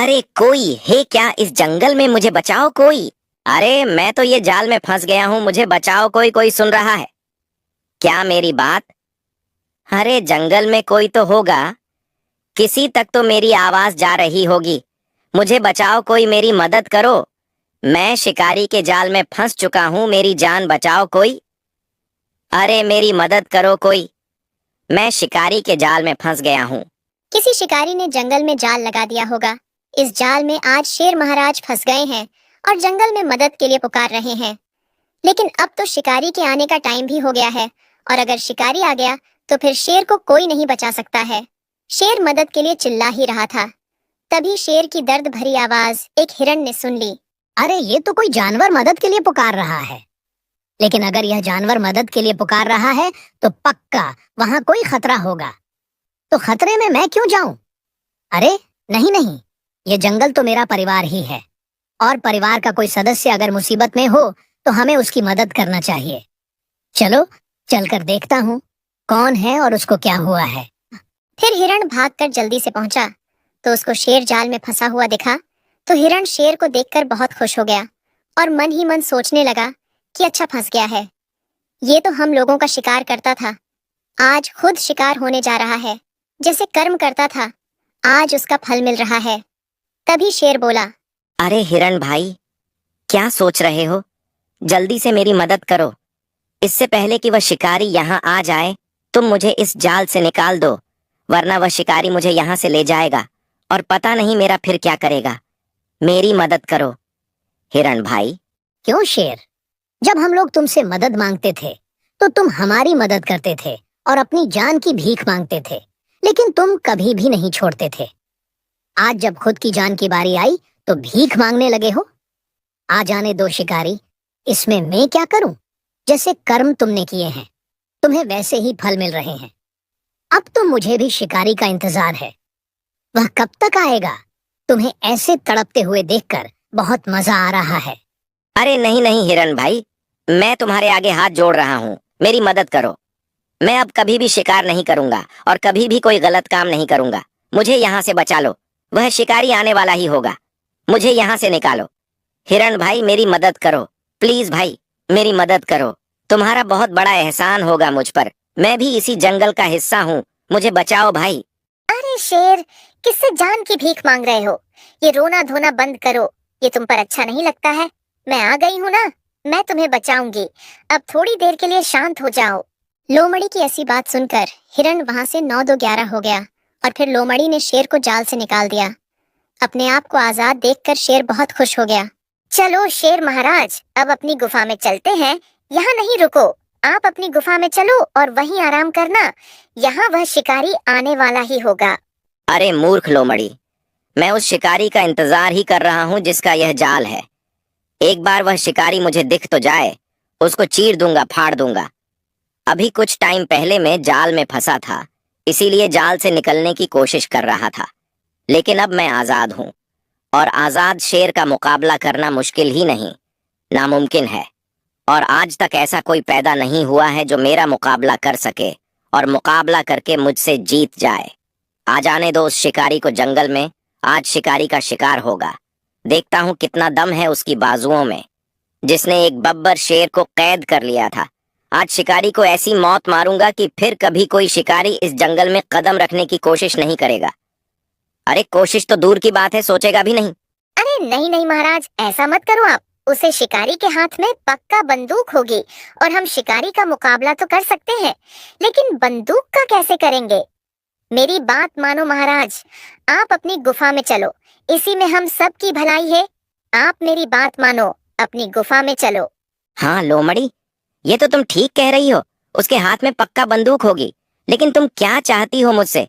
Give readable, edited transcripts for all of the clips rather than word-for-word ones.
अरे कोई है क्या इस जंगल में? मुझे बचाओ कोई। अरे मैं तो ये जाल में फंस गया हूँ, मुझे बचाओ कोई। कोई सुन रहा है क्या मेरी बात? अरे जंगल में कोई तो होगा, किसी तक तो मेरी आवाज जा रही होगी। मुझे बचाओ कोई, मेरी मदद करो। मैं शिकारी के जाल में फंस चुका हूँ, मेरी जान बचाओ कोई। अरे मेरी मदद करो कोई, मैं शिकारी के जाल में फंस गया हूँ। किसी शिकारी ने जंगल में जाल लगा दिया होगा। इस जाल में आज शेर महाराज फंस गए हैं और जंगल में मदद के लिए पुकार रहे हैं। लेकिन अब तो शिकारी के आने का टाइम भी हो गया है और अगर शिकारी आ गया तो फिर शेर को कोई नहीं बचा सकता है। शेर मदद के लिए चिल्ला ही रहा था, तभी शेर की दर्द भरी आवाज एक हिरण ने सुन ली। अरे ये तो कोई जानवर मदद के लिए पुकार रहा है। लेकिन अगर यह जानवर मदद के लिए पुकार रहा है तो पक्का वहां कोई खतरा होगा। तो खतरे में मैं क्यों जाऊं? अरे नहीं नहीं, ये जंगल तो मेरा परिवार ही है और परिवार का कोई सदस्य अगर मुसीबत में हो तो हमें उसकी मदद करना चाहिए। चलो चलकर देखता हूँ कौन है और उसको क्या हुआ है। फिर हिरण भागकर जल्दी से पहुंचा तो उसको शेर जाल में फंसा हुआ दिखा। तो हिरण शेर को देखकर बहुत खुश हो गया और मन ही मन सोचने लगा कि अच्छा फंस गया है, ये तो हम लोगों का शिकार करता था, आज खुद शिकार होने जा रहा है। जैसे कर्म करता था आज उसका फल मिल रहा है। तभी शेर बोला, अरे हिरण भाई, क्या सोच रहे हो? जल्दी से मेरी मदद करो। इससे पहले कि वह शिकारी यहाँ आ जाए तुम मुझे इस जाल से निकाल दो, वरना वह शिकारी मुझे यहाँ से ले जाएगा और पता नहीं मेरा फिर क्या करेगा। मेरी मदद करो हिरण भाई। क्यों शेर, जब हम लोग तुमसे मदद मांगते थे तो तुम हमारी मदद करते थे और अपनी जान की भीख मांगते थे, लेकिन तुम कभी भी नहीं छोड़ते थे। आज जब खुद की जान की बारी आई तो भीख मांगने लगे हो। आ जाने दो शिकारी, इसमें मैं क्या करूं? जैसे कर्म तुमने किए हैं तुम्हें वैसे ही फल मिल रहे हैं। अब तो मुझे भी शिकारी का इंतजार है। वह कब तक आएगा? तुम्हें ऐसे तड़पते हुए देखकर बहुत मजा आ रहा है। अरे नहीं नहीं हिरण भाई, मैं तुम्हारे आगे हाथ जोड़ रहा हूँ, मेरी मदद करो। मैं अब कभी भी शिकार नहीं करूंगा और कभी भी कोई गलत काम नहीं करूंगा। मुझे यहाँ से बचा लो, वह शिकारी आने वाला ही होगा। मुझे यहाँ से निकालो। हिरण भाई मेरी मदद करो, प्लीज भाई मेरी मदद करो। तुम्हारा बहुत बड़ा एहसान होगा मुझ पर, मैं भी इसी जंगल का हिस्सा हूँ, मुझे बचाओ भाई। अरे शेर, किससे जान की भीख मांग रहे हो? ये रोना धोना बंद करो, ये तुम पर अच्छा नहीं लगता है। मैं आ गई हूँ ना, मैं तुम्हें बचाऊंगी। अब थोड़ी देर के लिए शांत हो जाओ। लोमड़ी की ऐसी बात सुनकर हिरण वहां से 9-2-11 हो गया और फिर लोमड़ी ने शेर को जाल से निकाल दिया। अपने आप को आजाद देखकर शेर बहुत खुश हो गया। चलो शेर महाराज, अब अपनी गुफा में चलते हैं। यहाँ नहीं रुको, आप अपनी गुफा में चलो और वहीं आराम करना, यहाँ वह शिकारी आने वाला ही होगा। अरे मूर्ख लोमड़ी, मैं उस शिकारी का इंतजार ही कर रहा हूँ जिसका यह जाल है। एक बार वह शिकारी मुझे दिख तो जाए, उसको चीर दूंगा, फाड़ दूंगा। अभी कुछ टाइम पहले मैं जाल में फंसा था, इसीलिए जाल से निकलने की कोशिश कर रहा था। लेकिन अब मैं आजाद हूँ और आजाद शेर का मुकाबला करना मुश्किल ही नहीं, नामुमकिन है। और आज तक ऐसा कोई पैदा नहीं हुआ है जो मेरा मुकाबला कर सके और मुकाबला करके मुझसे जीत जाए। आ जाने दो उस शिकारी को जंगल में, आज शिकारी का शिकार होगा। देखता हूँ कितना दम है उसकी बाजुओं में, जिसने एक बब्बर शेर को कैद कर लिया था। आज शिकारी को ऐसी मौत मारूंगा कि फिर कभी कोई शिकारी इस जंगल में कदम रखने की कोशिश नहीं करेगा। अरे कोशिश तो दूर की बात है, सोचेगा भी नहीं। अरे नहीं नहीं महाराज, ऐसा मत करो आप। उसे शिकारी के हाथ में पक्का बंदूक होगी और हम शिकारी का मुकाबला तो कर सकते हैं, लेकिन बंदूक का कैसे करेंगे? मेरी बात मानो महाराज, आप अपनी गुफा में चलो, इसी में हम सब की भलाई है। आप मेरी बात मानो, अपनी गुफा में चलो। हाँ लोमड़ी, ये तो तुम ठीक कह रही हो, उसके हाथ में पक्का बंदूक होगी। लेकिन तुम क्या चाहती हो मुझसे?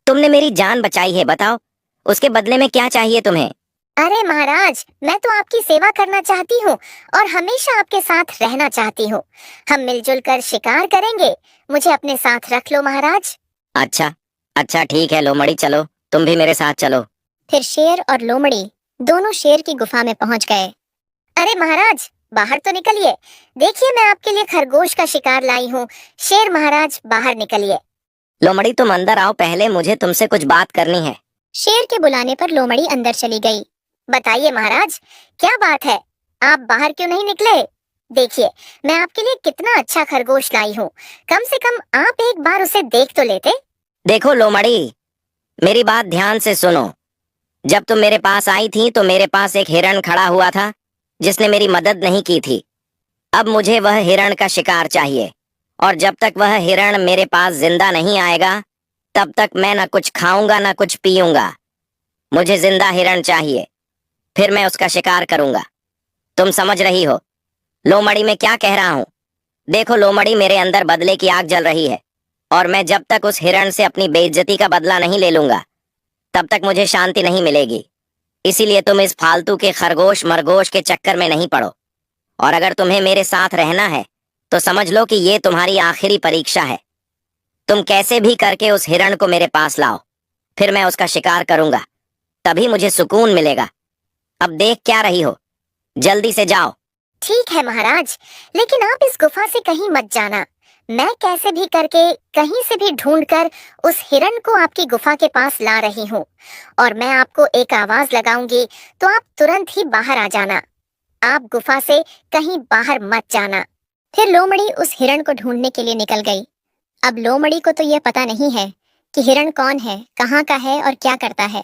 तुमने मेरी जान बचाई है, बताओ उसके बदले में क्या चाहिए तुम्हें? अरे महाराज, मैं तो आपकी सेवा करना चाहती हूँ और हमेशा आपके साथ रहना चाहती हूँ। हम मिलजुल कर शिकार करेंगे, मुझे अपने साथ रख लो महाराज। अच्छा अच्छा ठीक है लोमड़ी, चलो तुम भी मेरे साथ चलो। फिर शेर और लोमड़ी दोनों शेर की गुफा में पहुंच गए। अरे महाराज, बाहर तो निकलिए, देखिए मैं आपके लिए खरगोश का शिकार लाई हूँ। शेर महाराज बाहर निकलिए। लोमड़ी तुम अंदर आओ, पहले मुझे तुमसे कुछ बात करनी है। शेर के बुलाने पर लोमड़ी अंदर चली गई। बताइए महाराज, क्या बात है, आप बाहर क्यों नहीं निकले? देखिए, मैं आपके लिए कितना अच्छा खरगोश लाई हूँ, कम से कम आप एक बार उसे देख तो लेते। देखो लोमड़ी, मेरी बात ध्यान से सुनो। जब तुम मेरे पास आई थी तो मेरे पास एक हिरण खड़ा हुआ था जिसने मेरी मदद नहीं की थी। अब मुझे वह हिरण का शिकार चाहिए, और जब तक वह हिरण मेरे पास जिंदा नहीं आएगा तब तक मैं ना कुछ खाऊंगा ना कुछ पीऊंगा। मुझे जिंदा हिरण चाहिए, फिर मैं उसका शिकार करूंगा। तुम समझ रही हो लोमड़ी मैं क्या कह रहा हूँ? देखो लोमड़ी, मेरे अंदर बदले की आग जल रही है, और मैं जब तक उस हिरण से अपनी बेइज्जती का बदला नहीं ले लूंगा तब तक मुझे शांति नहीं मिलेगी। इसीलिए तुम इस फालतू के खरगोश मरगोश के चक्कर में नहीं पड़ो, और अगर तुम्हें मेरे साथ रहना है तो समझ लो कि ये तुम्हारी आखिरी परीक्षा है। तुम कैसे भी करके उस हिरण को मेरे पास लाओ, फिर मैं उसका शिकार करूंगा, तभी मुझे सुकून मिलेगा। अब देख क्या रही हो, जल्दी से जाओ। ठीक है महाराज, लेकिन आप इस गुफा से कहीं मत जाना। मैं कैसे भी करके कहीं से भी ढूंढकर उस हिरण को आपकी गुफा के पास ला रही हूँ, और मैं आपको एक आवाज लगाऊंगी तो आप तुरंत ही बाहर आ जाना। आप गुफा से कहीं बाहर मत जाना। फिर लोमड़ी उस हिरण को ढूंढने के लिए निकल गई। अब लोमड़ी को तो यह पता नहीं है कि हिरण कौन है, कहाँ का है और क्या करता है,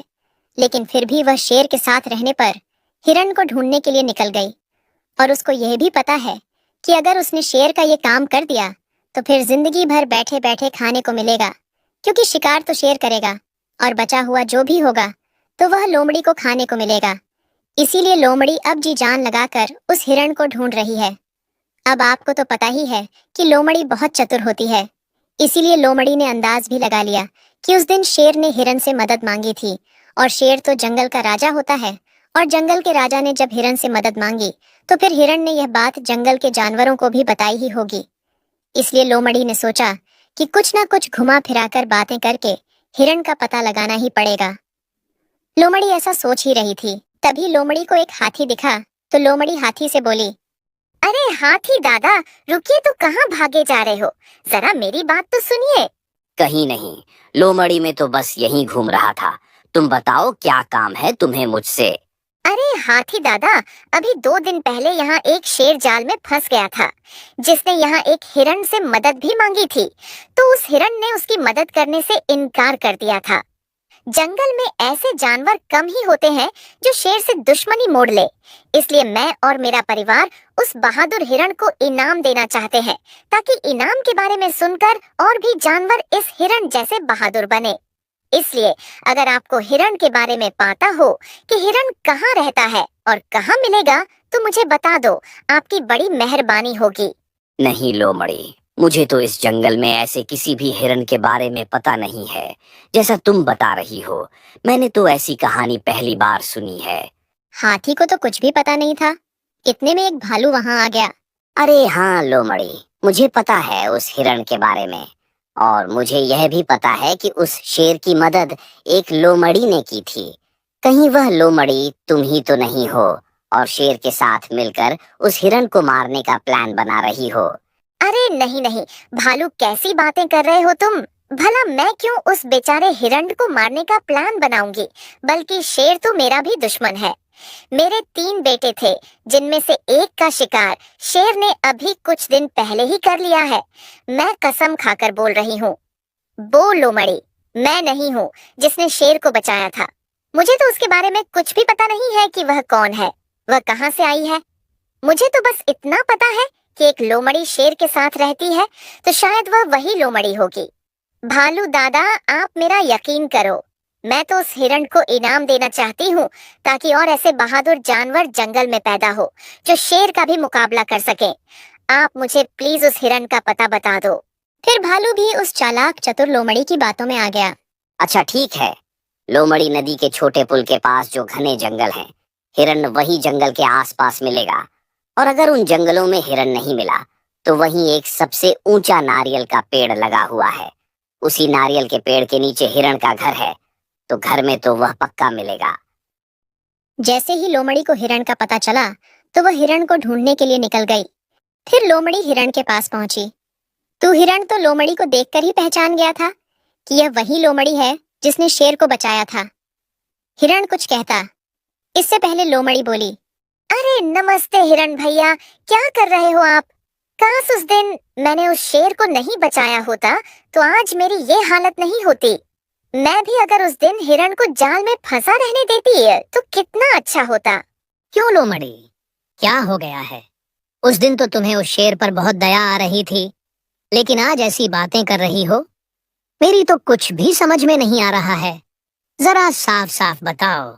लेकिन फिर भी वह शेर के साथ रहने पर हिरण को ढूंढने के लिए निकल गई। और उसको यह भी पता है कि अगर उसने शेर का ये काम कर दिया तो फिर जिंदगी भर बैठे बैठे खाने को मिलेगा, क्योंकि शिकार तो शेर करेगा और बचा हुआ जो भी होगा तो वह लोमड़ी को खाने को मिलेगा। इसीलिए लोमड़ी अब जी जान लगाकर उस हिरण को ढूंढ रही है। अब आपको तो पता ही है कि लोमड़ी बहुत चतुर होती है, इसीलिए लोमड़ी ने अंदाज भी लगा लिया कि उस दिन शेर ने हिरण से मदद मांगी थी, और शेर तो जंगल का राजा होता है, और जंगल के राजा ने जब हिरण से मदद मांगी तो फिर हिरण ने यह बात जंगल के जानवरों को भी बताई ही होगी। इसलिए लोमड़ी ने सोचा कि कुछ ना कुछ घुमा फिराकर बातें करके हिरण का पता लगाना ही पड़ेगा। लोमड़ी ऐसा सोच ही रही थी, तभी लोमड़ी को एक हाथी दिखा तो लोमड़ी हाथी से बोली, अरे हाथी दादा, रुकिए, तो कहाँ भागे जा रहे हो? जरा मेरी बात तो सुनिए। कहीं नहीं, लोमड़ी में तो बस यहीं घूम रहा था। तुम बताओ क्या काम है तुम्हें मुझसे? अरे हाथी दादा, अभी 2 दिन पहले यहाँ एक शेर जाल में फंस गया था, जिसने यहाँ एक हिरण से मदद भी मांगी थी, तो उस हिरण ने उसकी मदद करने से इनकार कर दिया था। जंगल में ऐसे जानवर कम ही होते हैं जो शेर से दुश्मनी मोड़ ले, इसलिए मैं और मेरा परिवार उस बहादुर हिरण को इनाम देना चाहते हैं, ताकि इनाम के बारे में सुनकर और भी जानवर इस हिरण जैसे बहादुर बने। इसलिए अगर आपको हिरण के बारे में पता हो कि हिरण कहाँ रहता है और कहाँ मिलेगा तो मुझे बता दो, आपकी बड़ी मेहरबानी होगी। नहीं लोमड़ी, मुझे तो इस जंगल में ऐसे किसी भी हिरण के बारे में पता नहीं है जैसा तुम बता रही हो। मैंने तो ऐसी कहानी पहली बार सुनी है। हाथी को तो कुछ भी पता नहीं था, इतने में एक भालू वहां आ गया। अरे हाँ लोमड़ी, मुझे पता है उस हिरण के बारे में, और मुझे यह भी पता है कि उस शेर की मदद एक लोमड़ी ने की थी। कहीं वह लोमड़ी तुम ही तो नहीं हो और शेर के साथ मिलकर उस हिरण को मारने का प्लान बना रही हो? अरे नहीं नहीं भालू, कैसी बातें कर रहे हो तुम? भला मैं क्यों उस बेचारे हिरण को मारने का प्लान बनाऊंगी, बल्कि शेर तो मेरा भी दुश्मन है। मेरे 3 बेटे थे, जिनमें से एक का शिकार शेर ने अभी कुछ दिन पहले ही कर लिया है। मैं कसम खाकर बोल रही हूँ। वो लोमड़ी मैं नहीं हूँ जिसने शेर को बचाया था। मुझे तो उसके बारे में कुछ भी पता नहीं है कि वह कौन है, वह कहाँ से आई है। मुझे तो बस इतना पता है कि एक लोमड़ी शेर के साथ रहती है, तो शायद वह वही लोमड़ी होगी। भालू दादा, आप मेरा यकीन करो, मैं तो उस हिरण को इनाम देना चाहती हूँ, ताकि और ऐसे बहादुर जानवर जंगल में पैदा हो जो शेर का भी मुकाबला कर सके। आप मुझे प्लीज उस हिरण का पता बता दो। फिर भालू भी उस चालाक चतुर लोमड़ी की बातों में आ गया। अच्छा ठीक है, लोमड़ी नदी के छोटे पुल के पास जो घने जंगल हैं, हिरण वही जंगल के आसपास मिलेगा। और अगर उन जंगलों में हिरण नहीं मिला तो वहीं एक सबसे ऊंचा नारियल का पेड़ लगा हुआ है। उसी नारियल के पेड़ के नीचे हिरण का घर है, तो घर में तो वह पक्का मिलेगा। जैसे ही लोमड़ी को हिरण का पता चला तो वह हिरण को ढूंढने के लिए निकल गई। फिर लोमड़ी हिरण के पास पहुंची। तू हिरण तो लोमड़ी को देखकर ही पहचान गया था कि यह वही लोमड़ी है जिसने शेर को बचाया था। हिरण कुछ कहता। इससे पहले लोमड़ी बोली, अरे नमस्ते हिरण भैया, क्या कर रहे हो आप? काश उस दिन मैंने उस शेर को नहीं बचाया होता तो आज मेरी ये हालत नहीं होती। मैं भी अगर उस दिन हिरण को जाल में फंसा रहने देती तो कितना अच्छा होता। क्यों लोमड़ी, क्या हो गया है? उस दिन तो तुम्हें उस शेर पर बहुत दया आ रही थी, लेकिन आज ऐसी बातें कर रही हो। मेरी तो कुछ भी समझ में नहीं आ रहा है। जरा साफ साफ बताओ,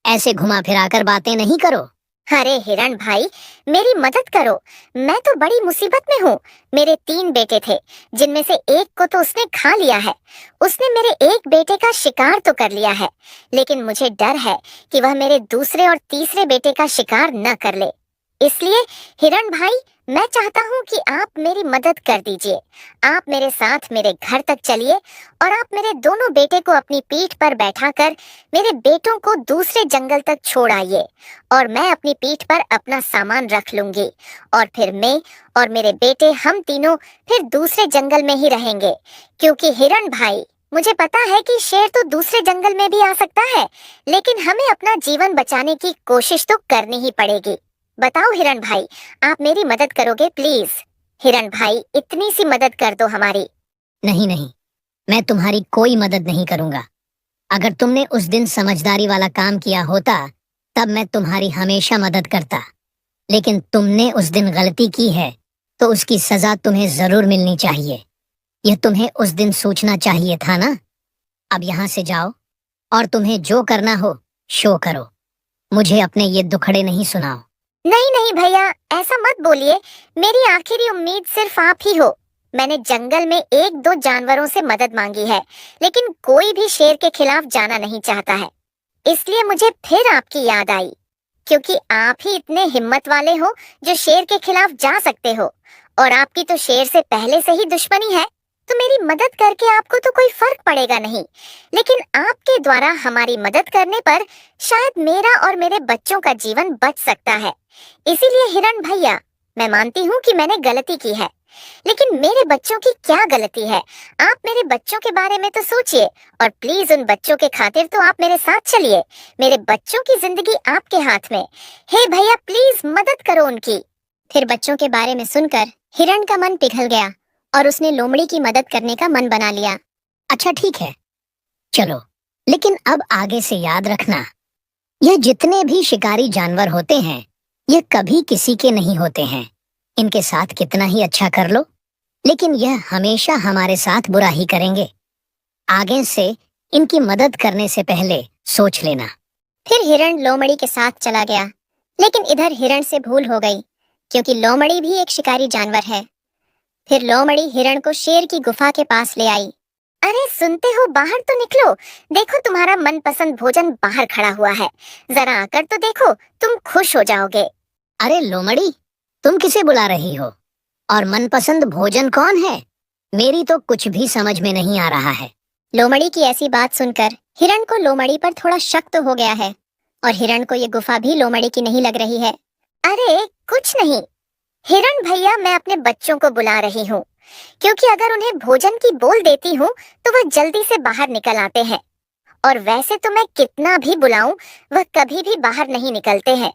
ऐसे घुमा फिरा कर बातें नहीं करो। अरे हिरण भाई, मेरी मदद करो, मैं तो बड़ी मुसीबत में हूँ। मेरे 3 बेटे थे, जिनमें से एक को तो उसने खा लिया है। उसने मेरे एक बेटे का शिकार तो कर लिया है, लेकिन मुझे डर है कि वह मेरे दूसरे और तीसरे बेटे का शिकार न कर ले। इसलिए हिरण भाई, मैं चाहता हूँ कि आप मेरी मदद कर दीजिए। आप मेरे साथ मेरे घर तक चलिए और आप मेरे दोनों बेटे को अपनी पीठ पर बैठाकर मेरे बेटों को दूसरे जंगल तक छोड़ आइए और मैं अपनी पीठ पर अपना सामान रख लूंगी और फिर मैं और मेरे बेटे हम तीनों फिर दूसरे जंगल में ही रहेंगे। क्योंकि हिरण भाई, मुझे पता है कि शेर तो दूसरे जंगल में भी आ सकता है, लेकिन हमें अपना जीवन बचाने की कोशिश तो करनी ही पड़ेगी। बताओ हिरण भाई, आप मेरी मदद करोगे प्लीज? हिरण भाई, इतनी सी मदद कर दो हमारी। नहीं नहीं, मैं तुम्हारी कोई मदद नहीं करूंगा। अगर तुमने उस दिन समझदारी वाला काम किया होता तब मैं तुम्हारी हमेशा मदद करता, लेकिन तुमने उस दिन गलती की है तो उसकी सजा तुम्हें जरूर मिलनी चाहिए। यह तुम्हें उस दिन सोचना चाहिए था ना। अब यहाँ से जाओ और तुम्हें जो करना हो शो करो। मुझे अपने ये दुखड़े नहीं सुनाओ। नहीं नहीं भैया, ऐसा मत बोलिए। मेरी आखिरी उम्मीद सिर्फ आप ही हो। मैंने जंगल में 1-2 जानवरों से मदद मांगी है, लेकिन कोई भी शेर के खिलाफ जाना नहीं चाहता है। इसलिए मुझे फिर आपकी याद आई, क्योंकि आप ही इतने हिम्मत वाले हो जो शेर के खिलाफ जा सकते हो, और आपकी तो शेर से पहले से ही दुश्मनी है, तो मेरी मदद करके आपको तो कोई फर्क पड़ेगा नहीं। लेकिन आपके द्वारा हमारी मदद करने पर शायद मेरा और मेरे बच्चों का जीवन बच सकता है। इसीलिए हिरण भैया, मैं मानती हूँ कि मैंने गलती की है, लेकिन मेरे बच्चों की क्या गलती है? आप मेरे बच्चों के बारे में तो सोचिए, और प्लीज उन बच्चों के खातिर तो आप मेरे साथ चलिए। मेरे बच्चों की जिंदगी आपके हाथ में। हे भैया, प्लीज मदद करो उनकी। फिर बच्चों के बारे में सुनकर हिरण का मन पिघल गया और उसने लोमड़ी की मदद करने का मन बना लिया। अच्छा ठीक है, चलो, लेकिन अब आगे से याद रखना, ये जितने भी शिकारी जानवर होते हैं ये कभी किसी के नहीं होते हैं। इनके साथ कितना ही अच्छा कर लो, लेकिन यह हमेशा हमारे साथ बुरा ही करेंगे। आगे से इनकी मदद करने से पहले सोच लेना। फिर हिरण लोमड़ी के साथ चला गया, लेकिन इधर हिरण से भूल हो गई, क्योंकि लोमड़ी भी एक शिकारी जानवर है। फिर लोमड़ी हिरण को शेर की गुफा के पास ले आई। अरे सुनते हो, बाहर तो निकलो, देखो तुम्हारा मनपसंद भोजन बाहर खड़ा हुआ है, जरा आकर तो देखो, तुम खुश हो जाओगे। अरे लोमड़ी, तुम किसे बुला रही हो? और मनपसंद भोजन कौन है? मेरी तो कुछ भी समझ में नहीं आ रहा है। लोमड़ी की ऐसी बात सुनकर हिरण को लोमड़ी पर थोड़ा शक तो हो गया है, और हिरण को ये गुफा भी लोमड़ी की नहीं लग रही है। अरे कुछ नहीं हिरण भैया, मैं अपने बच्चों को बुला रही हूँ, क्योंकि अगर उन्हें भोजन की बोल देती हूँ तो वह जल्दी से बाहर निकल आते हैं, और वैसे तो मैं कितना भी बुलाऊं वह कभी भी बाहर नहीं निकलते हैं।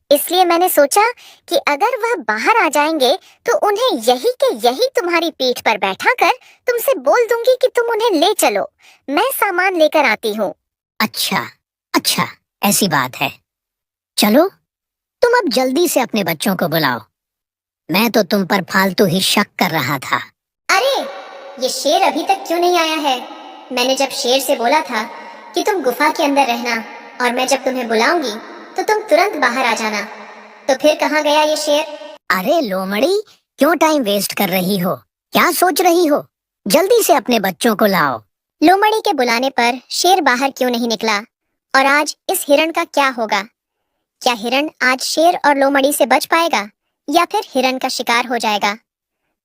इसलिए मैंने सोचा कि अगर वह बाहर आ जाएंगे तो उन्हें यही के यही तुम्हारी पीठ पर बैठाकर तुमसे बोल दूंगी कि तुम उन्हें ले चलो, मैं सामान लेकर आती हूँ। अच्छा अच्छा, ऐसी बात है। चलो, तुम अब जल्दी से अपने बच्चों को बुलाओ। मैं तो तुम पर फालतू ही शक कर रहा था। अरे ये शेर अभी तक क्यों नहीं आया है? मैंने जब शेर से बोला था कि तुम गुफा के अंदर रहना और मैं जब तुम्हें बुलाऊंगी तो तुम तुरंत बाहर आ जाना, तो फिर कहाँ गया ये शेर? अरे लोमड़ी, क्यों टाइम वेस्ट कर रही हो? क्या सोच रही हो? जल्दी से अपने बच्चों को लाओ। लोमड़ी के बुलाने पर शेर बाहर क्यों नहीं निकला? और आज इस हिरण का क्या होगा? क्या हिरण आज शेर और लोमड़ी से बच पाएगा, या फिर हिरण का शिकार हो जाएगा?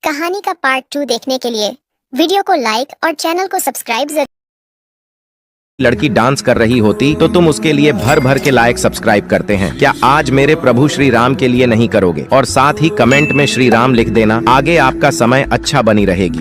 कहानी का पार्ट 2 देखने के लिए वीडियो को लाइक और चैनल को सब्सक्राइब लड़की डांस कर रही होती तो तुम उसके लिए भर भर के लाइक सब्सक्राइब करते हैं। क्या आज मेरे प्रभु श्री राम के लिए नहीं करोगे? और साथ ही कमेंट में श्री राम लिख देना, आगे आपका समय अच्छा बनी रहेगी।